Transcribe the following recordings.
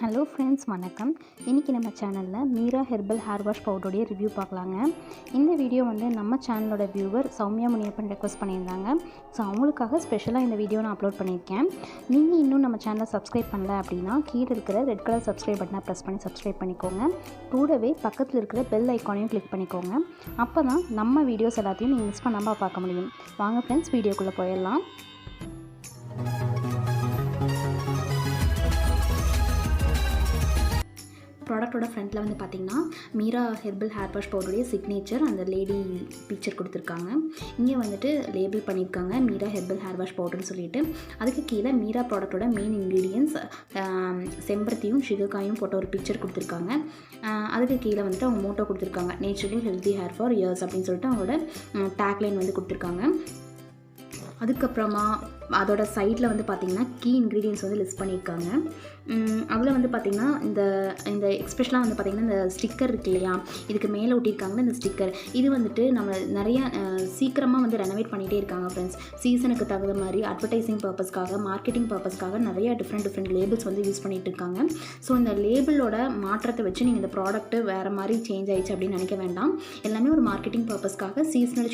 Hello friends, வணக்கம். இன்றைக்கி நம்ம சேனலில் மீரா ஹெர்பல் ஹேர் வாஷ் பவுடருடைய ரிவ்யூ பார்க்கலாங்க. இந்த வீடியோ நம்ம சேனலோட வியூவர் சௌமியா முனியப்பன் ரெக்வஸ்ட் பண்ணியிருந்தாங்க. ஸோ அவங்களுக்காக ஸ்பெஷலாக இந்த வீடியோ நான் அப்லோட் பண்ணியிருக்கேன். நீங்கள் இன்னும் நம்ம சேனலை சப்ஸ்கிரைப் பண்ணல அப்படின்னா கீழே இருக்கிற ரெட் கலர் சப்ஸ்கிரைப் பட்டனை ப்ரெஸ் பண்ணி சப்ஸ்கிரைப் பண்ணிக்கோங்க. கூடவே பக்கத்தில் இருக்கிற பெல் ஐக்கானையும் கிளிக் பண்ணிக்கோங்க. அப்போ தான் நம்ம வீடியோஸ் எல்லாத்தையும் நீங்கள் மிஸ் பண்ணாமல் பார்க்க முடியும். வாங்க ஃப்ரெண்ட்ஸ், வீடியோக்குள்ளே போயிடலாம். ப்ராடக்டோட ஃப்ரண்ட்டில் பார்த்திங்கன்னா மீரா ஹெர்பல் ஹேர் வாஷ் பவுடருடைய சிக்னேச்சர் அந்த லேடி பிக்சர் கொடுத்துருக்காங்க. இங்கே லேபிள் பண்ணியிருக்காங்க மீரா ஹெர்பல் ஹேர் வாஷ் பவுடர்னு சொல்லிட்டு. அதுக்கு கீழே மீரா ப்ராடக்டோட மெயின் இன்க்ரீடியன்ஸ் செம்பருத்தியும் சிகக்காயும் போட்ட ஒரு பிக்சர் கொடுத்துருக்காங்க. அதுக்கு கீழே அவங்க மோட்டோ கொடுத்துருக்காங்க, naturally healthy hair for years அப்படின்னு சொல்லிட்டு அவங்களோட டேக்லைன் கொடுத்துருக்காங்க. அதுக்கப்புறமா அதோட சைடில் பார்த்திங்கன்னா கீ இன்க்ரீடியன்ஸ் லிஸ்ட் பண்ணியிருக்காங்க. அதில் பார்த்திங்கன்னா இந்த எக்ஸ்பெஷலாக பார்த்திங்கன்னா இந்த ஸ்டிக்கர் இருக்கு இல்லையா, இதுக்கு மேலே ஒட்டியிருக்காங்களே இந்த ஸ்டிக்கர், இது நம்ம நிறையா சீக்கிரமாக ரெனோவேட் பண்ணிகிட்டே இருக்காங்க ஃப்ரெண்ட்ஸ். சீசனுக்கு தகுந்த மாதிரி அட்வர்டைசிங் பர்பஸ்க்காக, மார்க்கெட்டிங் பர்பஸ்க்காக நிறையா டிஃப்ரெண்ட் லேபிள்ஸ் யூஸ் பண்ணிகிட்டு இருக்காங்க. ஸோ இந்த லேபிளோட மாற்றத்தை வச்சு நீங்கள் இந்த ப்ராடக்ட்டு வேறு மாதிரி சேஞ்ச் ஆயிடுச்சு அப்படின்னு நினைக்க வேண்டாம். எல்லாமே ஒரு மார்க்கெட்டிங் பர்பஸ்க்காக சீசனல்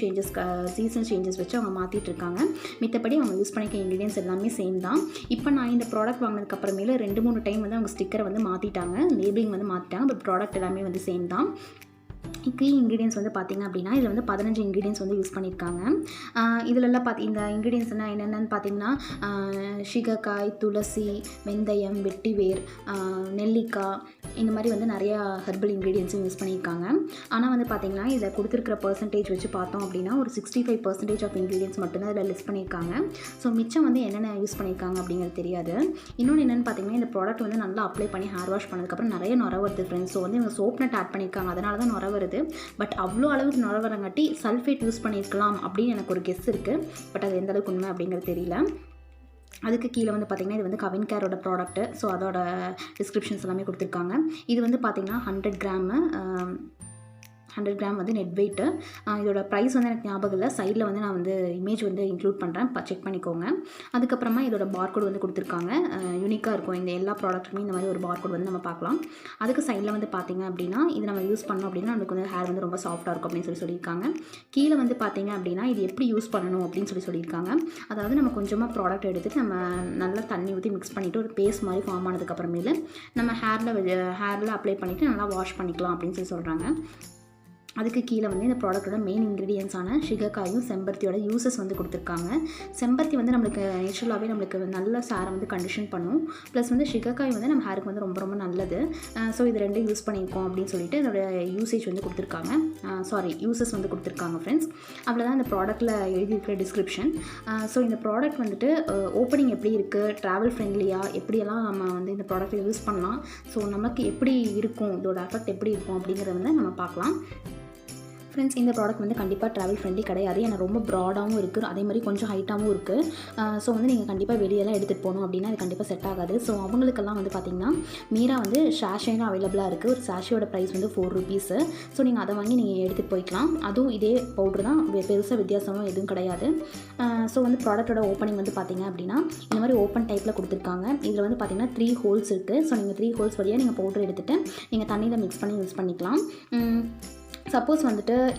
சேஞ்சஸ் வச்சு அவங்க மாற்றிட்டு இருக்காங்க. மித்தபடி அவங்க யூஸ் பண்ணிக்க இன்க்ரீடியன்ஸ் எல்லாமே சேம் தான். இப்போ நான் இந்த ப்ராடக்ட் வாங்கினதுக்கப்புறமேல 2-3 டைம் அவங்க ஸ்டிக்கரை மாற்றிட்டாங்க, லேபிளிங் மாற்றிட்டாங்க. பட் ப்ராடக்ட் எல்லாமே சேம் தான். கீ இன்க்ரீடியன்ஸ் பார்த்திங்க அப்படின்னா இதில் 15 இன்க்ரீடியன்ஸ் யூஸ் பண்ணியிருக்காங்க. இதிலெல்லாம் இந்த இன்க்ரீடியன்ஸ்னால் என்னென்னு பார்த்திங்கன்னா சிகக்காய், துளசி, வெந்தயம், வெட்டிவேர், நெல்லிக்காய், இந்த மாதிரி நிறையா ஹெர்பல் இன்க்ரீடியன்ஸும் யூஸ் பண்ணியிருக்காங்க. ஆனால் பார்த்திங்கன்னா இதில் கொடுத்துருக்கிற பர்சன்டேஜ் வச்சு பார்த்தோம் அப்படின்னா ஒரு 65% ஆஃப் இன்க்ரீடியன்ஸ் மட்டும்தான் இதில் லிஸ்ட் பண்ணியிருக்காங்க. ஸோ மிச்சம் என்னென்ன யூஸ் பண்ணியிருக்காங்க அப்படிங்கிறது தெரியாது. இன்னொன்று என்னென்னு பார்த்திங்கன்னா இந்த ப்ராடக்ட் நல்லா அப்ளை பண்ணி ஹேர் வாஷ் பண்ணதுக்கப்புறம் நிறைய நுர வருது ஃப்ரெண்ட்ஸ். ஸோ இவங்க சோப் நட் ஆட் பண்ணியிருக்காங்க, அதனால தான் நுர வருது. பட் அவ்வளோ அளவுக்கு நுர வரங்காட்டி சல்ஃபேட் யூஸ் பண்ணியிருக்கலாம் அப்படின்னு எனக்கு ஒரு கெஸ் இருக்குது. பட் அது எந்த அளவுக்கு உண்மை அப்படிங்கிறது தெரியல. அதுக்கு கீழே பார்த்திங்கன்னா இது கவின் கேரோட ப்ராடக்ட்டு. ஸோ அதோட டிஸ்கிரிப்ஷன்ஸ் எல்லாமே கொடுத்துருக்காங்க. இது பார்த்திங்கன்னா 100 கிராம் நெட் வெயிட்டு. இதோட ப்ரைஸ் எனக்கு ஞாபகம் இல்லை. சைடில் நான் இமேஜ் இன்க்ளூட் பண்ணுறேன், செக் பண்ணிக்கோங்க. அதுக்கப்புறமா இதோட பார்கோட் கொடுத்துருக்காங்க. யூனிக்காக இருக்கும் இந்த எல்லா ப்ராடக்ட்டுமே. இந்த மாதிரி ஒரு பார்கோட் நம்ம பார்க்கலாம். அதுக்கு சைடில் பார்த்திங்க அப்படின்னா இது நம்ம யூஸ் பண்ணோம் அப்படின்னா நமக்கு ஹேர் ரொம்ப சாஃப்ட்டாக இருக்கும் அப்படின்னு சொல்லியிருக்காங்க. கீழே பார்த்திங்க அப்படின்னா இது எப்படி யூஸ் பண்ணணும் அப்படின்னு சொல்லியிருக்காங்க. அதாவது நம்ம கொஞ்சமாக ப்ராடக்ட் எடுத்துகிட்டு நம்ம நல்லா தண்ணி ஊற்றி மிக்ஸ் பண்ணிவிட்டு ஒரு பேஸ்ட் மாதிரி ஃபார்ம் ஆனதுக்கப்புறமேல நம்ம ஹேரில் அப்ளை பண்ணிவிட்டு நல்லா வாஷ் பண்ணிக்கலாம் அப்படின்னு சொல்கிறாங்க. அதுக்கு கீழே இந்த ப்ராடக்ட்டோட மெயின் இன்க்ரீடியன்ஸான சிகக்காயும் செம்பருத்தியோட யூசஸ் கொடுத்துருக்காங்க. செம்பருத்தி நம்மளுக்கு நேச்சுரலாகவே நம்மளுக்கு நல்ல சேரை கண்டிஷன் பண்ணும். ப்ளஸ் சிகக்காய் நம்ம ஹேருக்கு ரொம்ப ரொம்ப நல்லது. ஸோ இது ரெண்டும் யூஸ் பண்ணியிருக்கோம் அப்படின்னு சொல்லிட்டு இதோட யூசேஜ் கொடுத்துருக்காங்க. யூசஸ் கொடுத்துருக்காங்க ஃப்ரெண்ட்ஸ். அவ்வளோதான் இந்த ப்ராடக்ட்டில் எழுதியிருக்கிற டிஸ்கிரிப்ஷன். ஸோ இந்த ப்ராடக்ட் ஓப்பனிங் எப்படி இருக்குது, ட்ராவல் ஃப்ரெண்ட்லியாக எப்படியெல்லாம் நம்ம இந்த ப்ராடக்ட்டை யூஸ் பண்ணலாம், ஸோ நமக்கு எப்படி இருக்கும், இதோட எஃபெக்ட் எப்படி இருக்கும் அப்படிங்கிறத நம்ம பார்க்கலாம். ஃப்ரெண்ட்ஸ், இந்த ப்ராடக்ட் கண்டிப்பாக ட்ராவல் ஃப்ரெண்ட்லி கிடையாது. ஏன்னா ரொம்ப ப்ராடாகவும் இருக்குது, அதே மாதிரி கொஞ்சம் ஹைட்டாகவும் இருக்குது. ஸோ நீங்கள் கண்டிப்பாக வெளியெல்லாம் எடுத்துகிட்டு போகணும் அப்படின்னா அது கண்டிப்பாக செட் ஆகாது. ஸோ அவங்களுக்கெல்லாம் பார்த்திங்கன்னா மீரா ஷாஷேன்னு அவைலபிளாக இருக்குது. ஒரு ஷாஷியோட ப்ரைஸ் 4 rupees. ஸோ நீங்கள் அதை வாங்கி நீங்கள் எடுத்துகிட்டு போய்க்கலாம். அதுவும் இதே பவுட்ரு தான், பெருசாக வித்தியாசமும் எதுவும் கிடையாது. ஸோ ப்ராடக்ட்டோட ஓப்பனிங் பார்த்திங்க அப்படின்னா இந்த மாதிரி ஓப்பன் டைப்பில் கொடுத்துருக்காங்க. இதில் பார்த்திங்கன்னா 3 holes இருக்குது. ஸோ நீங்கள் 3 holes வழியாக நீங்கள் பவுட்ரு எடுத்துகிட்டு நீங்கள் தண்ணியில் மிக்ஸ் பண்ணி யூஸ் பண்ணிக்கலாம். சப்போஸ்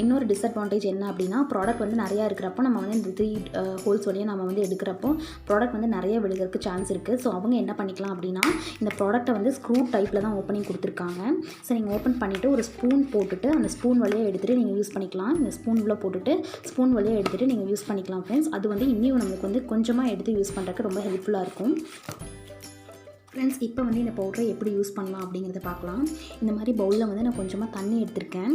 இன்னொரு டிஸ்அட்வான்டேஜ் என்ன அப்படின்னா ப்ராடக்ட் நிறையா இருக்கிறப்போ நம்ம இந்த 3 holes வழியாக நம்ம எடுக்கிறப்போ ப்ராடக்ட் நிறைய விழுகிறதுக்கு சான்ஸ் இருக்குது. ஸோ அவங்க என்ன பண்ணிக்கலாம் அப்படின்னா இந்த ப்ராடக்ட்டை ஸ்க்ரூ டைப்பில் தான் ஓப்பனிங் கொடுத்துருக்காங்க. ஸோ நீங்கள் ஓப்பன் பண்ணிவிட்டு ஒரு ஸ்பூன் போட்டுட்டு அந்த ஸ்பூன் வழியாக எடுத்துகிட்டு நீங்கள் யூஸ் பண்ணிக்கலாம். இந்த ஸ்பூன் உள்ள போட்டுட்டு ஸ்பூன் வழியாக எடுத்துகிட்டு நீங்கள் யூஸ் பண்ணிக்கலாம் ஃப்ரெண்ட்ஸ். அது இன்னும் நமக்கு கொஞ்சமாக எடுத்து யூஸ் பண்ணுறதுக்கு ரொம்ப ஹெல்ப்ஃபுல்லாக இருக்கும். ஃப்ரெண்ட்ஸ், இப்போ இந்த பவுடரை எப்படி யூஸ் பண்ணலாம் அப்படிங்கிறத பார்க்கலாம். இந்த மாதிரி பவுலில் நான் கொஞ்சமாக தண்ணி எடுத்திருக்கேன்.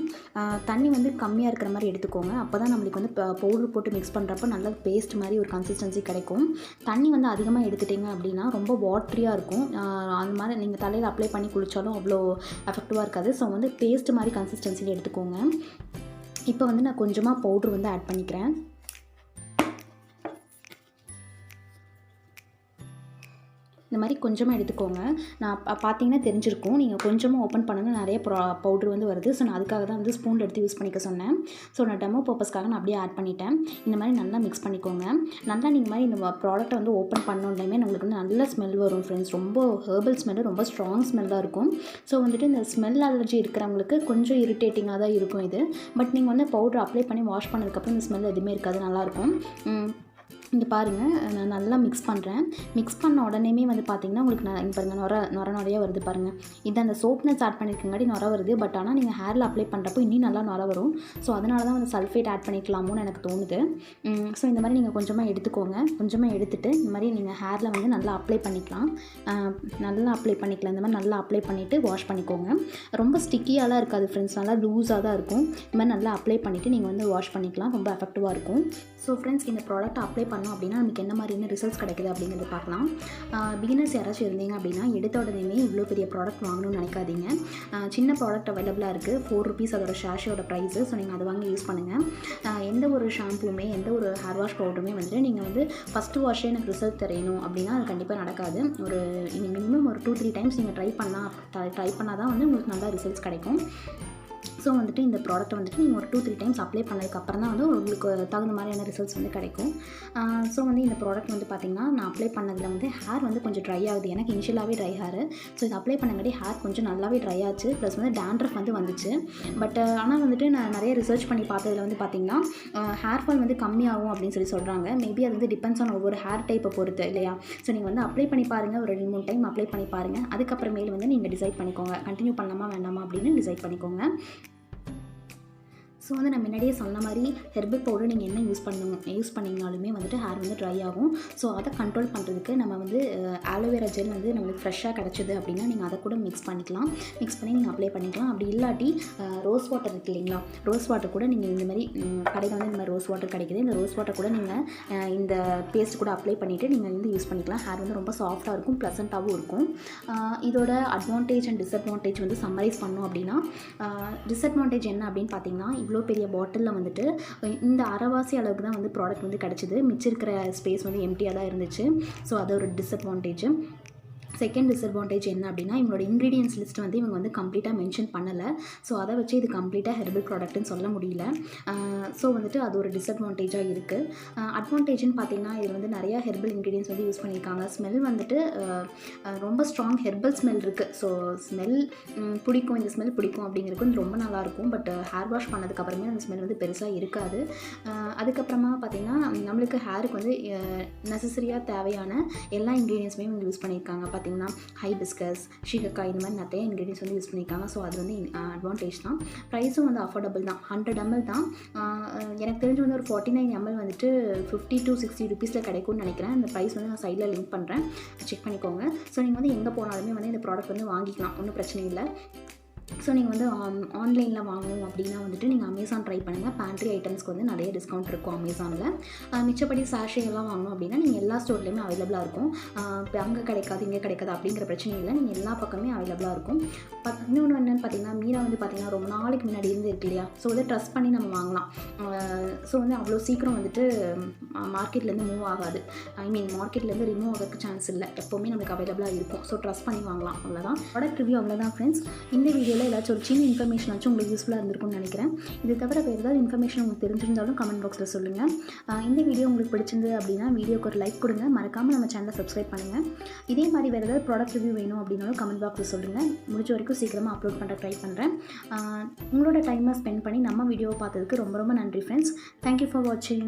தண்ணி கம்மியாக இருக்கிற மாதிரி எடுத்துக்கோங்க. அப்போ தான் நம்மளுக்கு பவுடர் போட்டு மிக்ஸ் பண்ணுறப்போ நல்ல பேஸ்ட் மாதிரி ஒரு கன்சிஸ்டன்சி கிடைக்கும். தண்ணி அதிகமாக எடுத்துட்டிங்க அப்படின்னா ரொம்ப வாட்ரியாக இருக்கும். அந்த மாதிரி நீங்கள் தலையில் அப்ளை பண்ணி குளித்தாலும் அவ்வளோ எஃபெக்டிவாக இருக்காது. ஸோ பேஸ்ட் மாதிரி கன்சிஸ்டன்சியில் எடுத்துக்கோங்க. இப்போ நான் கொஞ்சமாக பவுட்ரு ஆட் பண்ணிக்கிறேன். இந்த மாதிரி கொஞ்சமாக எடுத்துக்கோங்க. நான் பார்த்தீங்கன்னா தெரிஞ்சிருக்கும், நீங்கள் கொஞ்சமாக ஓப்பன் பண்ணுங்கள் நிறைய பவுட்ரு வந்து வருது. ஸோ நான் அதுக்காக தான் வந்து ஸ்பூன் எடுத்து யூஸ் பண்ணிக்க சொன்னேன். ஸோ நான் டெமோ பர்பஸ்க்காக நான் அப்படியே ஆட் பண்ணிட்டேன். இந்த மாதிரி நல்லா மிக்ஸ் பண்ணிக்கோங்க. நல்லா நீங்கள் மாதிரி இந்த ப்ராடக்ட்டை வந்து ஓப்பன் பண்ணோன்னே நம்மளுக்கு வந்து நல்ல ஸ்மெல் வரும் ஃப்ரெண்ட்ஸ். ரொம்ப ஹெர்பல் ஸ்மெல்லு, ரொம்ப ஸ்ட்ராங் ஸ்மெல்லாக இருக்கும். ஸோ வந்துட்டு இந்த ஸ்மெல் அலர்ஜி இருக்கிறவங்களுக்கு கொஞ்சம் இரிட்டேட்டிங்காக தான் இருக்கும் இது. பட் நீங்கள் வந்து பவுடர் அப்ளை பண்ணி வாஷ் பண்ணதுக்கப்புறம் இந்த ஸ்மெல் எதுவுமே இருக்காது, நல்லாயிருக்கும். இங்கே பாருங்கள், நான் நல்லா மிக்ஸ் பண்ணுறேன். மிக்ஸ் பண்ண உடனேமே வந்து பார்த்திங்கன்னா உங்களுக்கு இங்கே பாருங்கள் நொரையாக வருது பாருங்கள். இது அந்த சோப்னஸ் ஆட் பண்ணியிருக்கங்காட்டி நொரை வருது. பட் ஆனால் நீங்கள் ஹேரில் அப்ளை பண்ணுறப்போ இன்னும் நல்லா நொரை வரும். ஸோ அதனால தான் வந்து சல்ஃபேட் ஆட் பண்ணிக்கலாமோன்னு எனக்கு தோணுது. ஸோ இந்த மாதிரி நீங்கள் கொஞ்சமாக எடுத்துக்கோங்க. கொஞ்சமாக எடுத்துகிட்டு இந்த மாதிரி நீங்கள் ஹேரில் வந்து நல்லா அப்ளை பண்ணிக்கலாம். இந்த மாதிரி நல்லா அப்ளை பண்ணிவிட்டு வாஷ் பண்ணிக்கோங்க. ரொம்ப ஸ்டிக்கியாலாம் இருக்காது ஃப்ரெண்ட்ஸ், நல்லா லூஸாக தான் இருக்கும். இந்த மாதிரி நல்லா அப்ளை பண்ணிவிட்டு நீங்கள் வந்து வாஷ் பண்ணிக்கலாம். ரொம்ப எஃபெக்டிவாக இருக்கும். ஸோ ஃப்ரெண்ட்ஸ், இந்த ப்ராடக்ட் அப்ளை பண்ணோம் அப்படின்னா நமக்கு என்ன மாதிரியான ரிசல்ட்ஸ் கிடைக்குது அப்படிங்கிறது பார்க்கலாம். பிகினர்ஸ் யாராச்சும் இருந்தீங்க அப்படின்னா எடுத்த உடனே இவ்வளோ பெரிய ப்ராடக்ட் வாங்கணும்னு நினைக்காதீங்க. சின்ன ப்ராடக்ட் அவைலபிளாக இருக்குது. ₹4 அதோட ஷேஷோட ப்ரைஸு. ஸோ நீங்கள் அதை வாங்கி யூஸ் பண்ணுங்கள். எந்த ஒரு ஷாம்புமே எந்த ஒரு ஹேர் வாஷ் பவுடருமே வந்துட்டு நீங்கள் வந்து ஃபஸ்ட்டு வாஷே எனக்கு ரிசல்ட் தெரியணும் அப்படின்னா அது கண்டிப்பாக நடக்காது. ஒரு மினிமம் ஒரு 2-3 டைம்ஸ் நீங்கள் ட்ரை பண்ணால் தான் வந்து உங்களுக்கு நல்லா ரிசல்ட்ஸ் கிடைக்கும். ஸோ வந்துட்டு இந்த ப்ராடக்ட்டை வந்துட்டு நீங்கள் ஒரு 2-3 டைம்ஸ் அப்ளை பண்ணதுக்கப்புறம் தான் வந்து உங்களுக்கு தகுந்த மாதிரியான ரிசல்ட்ஸ் வந்து கிடைக்கும். ஸோ வந்து இந்த ப்ராடக்ட் வந்து பார்த்திங்கன்னா நான் அப்ளை பண்ணதில் வந்து ஹேர் வந்து கொஞ்சம் ட்ரை ஆகுது. எனக்கு இனிஷியலாகவே ட்ரை ஹேர். ஸோ இது அப்ளை பண்ணங்காட்டி ஹேர் கொஞ்சம் நல்லாவே ட்ரை ஆச்சு. ப்ளஸ் வந்து டேண்ட்ரஃப் வந்து வந்துச்சு. பட் ஆனால் வந்துட்டு நான் நிறைய ரிசர்ச் பண்ணி பார்த்ததில் வந்து பார்த்திங்கன்னா ஹேர் ஃபால் வந்து கம்மியாகும் அப்படின்னு சொல்கிறாங்க. மேபி அது வந்து டிபெண்ட்ஸ் ஆன் ஒவ்வொரு ஹேர் டைப்பை பொறுத்து இல்லையா. ஸோ நீங்கள் வந்து அப்ளை பண்ணி பாருங்கள். ஒரு 2-3 டைம் அப்ளை பண்ணி பாருங்கள். அதுக்கப்புறமேல் வந்து நீங்கள் டிசைட் பண்ணிக்கோங்க, கண்டினியூ பண்ணலாமா வேண்டாமா அப்படின்னு டிசைட் பண்ணிக்கோங்க. ஸோ வந்து நான் முன்னாடியே சொன்ன மாதிரி ஹெர்பல் பவுடர் நீங்கள் என்ன யூஸ் பண்ணிங்கனாலுமே வந்துட்டு ஹேர் வந்து ட்ரை ஆகும். ஸோ அதை கண்ட்ரோல் பண்ணுறதுக்கு நம்ம வந்து ஆலோவேரா ஜெல் வந்து நம்மளுக்கு ஃப்ரெஷ்ஷாக கிடச்சிது அப்படின்னா நீங்கள் அதை கூட மிக்ஸ் பண்ணி நீங்கள் அப்ளை பண்ணிக்கலாம். அப்படி இல்லாட்டி ரோஸ் வாட்டர் இருக்குது இல்லைங்களா, ரோஸ் வாட்டர் கூட நீங்கள் இந்த மாதிரி கடையில் வந்து இந்த மாதிரி ரோஸ் வாட்டர் கிடைக்குது. இந்த ரோஸ் வாட்டர் கூட நீங்கள் இந்த பேஸ்ட் கூட அப்ளை பண்ணிவிட்டு நீங்கள் வந்து யூஸ் பண்ணிக்கலாம். ஹேர் வந்து ரொம்ப சாஃப்டாக இருக்கும், ப்ளசண்ட்டாகவும் இருக்கும். இதோட அட்வான்டேஜ் அண்ட் டிஸ்அட்வான்டேஜ் வந்து சம்மரைஸ் பண்ணோம் அப்படின்னா, டிஸ்அட்வான்டேஜ் என்ன அப்படின்னு பார்த்தீங்கன்னா, இவ்வளோ பெரிய பாட்டிலில் வந்துட்டு இந்த அரைவாசி அளவுக்கு தான் வந்து ப்ராடக்ட் வந்து கிடச்சிது. மிச்சம் இருக்கிற ஸ்பேஸ் வந்து எம்டியாக தான் இருந்துச்சு. ஸோ அது ஒரு டிஸ்அட்வான்டேஜ். செகண்ட் டிஸ்அட்வான்டேஜ் என்ன அப்படின்னா, இவங்களோட இன்க்ரீடியன்ஸ் லிஸ்ட் வந்து இவங்க வந்து கம்ப்ளீட்டாக மென்ஷன் பண்ணலை. ஸோ அதை வச்சு இது கம்ப்ளீட்டாக ஹெர்பல் ப்ராடக்ட்னு சொல்ல முடியல. ஸோ வந்துட்டு அது ஒரு டிஸ்அட்வான்டேஜாக இருக்குது. அட்வான்டேஜ்னு பார்த்தீங்கன்னா, இது வந்து நிறையா ஹெர்பல் இன்க்ரீடியன்ஸ் வந்து யூஸ் பண்ணியிருக்காங்க. ஸ்மெல் வந்துட்டு ரொம்ப ஸ்ட்ராங் ஹெர்பல் ஸ்மெல் இருக்குது. ஸோ ஸ்மெல் பிடிக்கும், இந்த ஸ்மெல் பிடிக்கும் அப்படிங்கிறது வந்து ரொம்ப நல்லாயிருக்கும். பட் ஹேர் வாஷ் பண்ணதுக்கப்புறமே அந்த ஸ்மெல் வந்து பெருசாக இருக்காது. அதுக்கப்புறமா பார்த்திங்கன்னா, நம்மளுக்கு ஹேருக்கு வந்து நெசசரியாக தேவையான எல்லா இன்க்ரீடியன்ஸுமே இவங்க யூஸ் பண்ணியிருக்காங்க. பார்த்திங்கன்னா ஹைபிஸ்கஸ், ஷீகக்காய் இந்த மாதிரி நிறைய இன்க்ரீடியன்ஸ் வந்து யூஸ் பண்ணியிருக்காங்க. ஸோ அது வந்து அட்வான்டேஜ் தான். ப்ரைஸும் வந்து அஃபோர்டபுள் தான். 100 ml தான். எனக்கு தெரிஞ்சு வந்து ஒரு 49 ml வந்துட்டு ₹50-60 கிடைக்கும்னு நினைக்கிறேன். இந்த ப்ரைஸ் வந்து நான் சைடில் லிங்க் பண்ணுறேன், செக் பண்ணிக்கோங்க. ஸோ நீங்கள் வந்து எங்கே போனாலுமே வந்து இந்த ப்ராடக்ட் வந்து வாங்கிக்கலாம், ஒன்றும் பிரச்சனை இல்லை. ஸோ நீங்கள் வந்து ஆன்லைனில் வாங்கணும் அப்படின்னா வந்துட்டு நீங்கள் அமேசான் ட்ரை பண்ணுங்கள். பேண்ட்ரி ஐட்டம்ஸ்க்கு வந்து நிறைய டிஸ்கவுண்ட் இருக்கும் அமேசானில். மிச்சப்படி சாஷே எல்லாம் வாங்கணும் அப்படின்னா நீங்கள் எல்லா ஸ்டோர்லேயுமே அவைலபிளாக இருக்கும். இப்போ அங்கே கிடைக்காது இங்கே கிடைக்காது அப்படிங்கிற பிரச்சனை இல்லை, நீங்கள் எல்லா பக்கமே அவைலபிளாக இருக்கும். இன்னொன்று என்னென்னு பார்த்தீங்கன்னா, மீரா வந்து பார்த்திங்கன்னா ரொம்ப நாளைக்கு முன்னாடி இருந்து இருக்கு இல்லையா. ஸோ வந்து ட்ரஸ்ட் பண்ணி நம்ம வாங்கலாம். ஸோ வந்து அவ்வளோ சீக்கிரம் வந்துட்டு மார்க்கெட்லேருந்து மூவ் ஆகாது. மார்க்கெட்லேருந்து ரிமூவ் ஆகிறதுக்கு சான்ஸ் இல்லை, எப்போவுமே நமக்கு அவைலபிளாக இருக்கும். ஸோ ட்ரஸ்ட் பண்ணி வாங்கலாம். அவ்வளோதான் ப்ராடக்ட் ரிவ்யூ, அவ்வளோதான் ஃப்ரெண்ட்ஸ். இந்த வீடியோவில் ஏதாச்சும் ஒரு சின்ன இன்ஃபர்மேஷன் ஆச்சும் உங்களுக்கு யூஸ்ஃபுல்லாக இருந்திருக்கும்னு நினைக்கிறேன். இது தவிர வேறு ஏதாவது இன்ஃபர்மேஷன் உங்களுக்கு தெரிஞ்சிருந்தாலும் கமெண்ட் பாக்ஸில் சொல்லுங்கள். இந்த வீடியோ உங்களுக்கு பிடிச்சிருந்தது அப்படின்னா வீடியோக்கு ஒரு லைக் கொடுங்க. மறக்காமல் நம்ம சேனலை சப்ஸ்கிரைப் பண்ணுங்கள். இதே மாதிரி வேறு ஏதாவது ப்ராடக்ட் ரிவ்யூ வேணும் அப்படின்னாலும் கமெண்ட் பாக்ஸில் சொல்லுங்கள். முடிஞ்ச வரைக்கும் சீக்கிரமாக அப்லோட் பண்ண ட்ரை பண்ணுறேன். உங்களோட டைமை ஸ்பெண்ட் பண்ணி நம்ம வீடியோவை பார்த்ததுக்கு ரொம்ப ரொம்ப நன்றி ஃப்ரெண்ட்ஸ். தேங்க்யூ ஃபார் வாட்சிங்.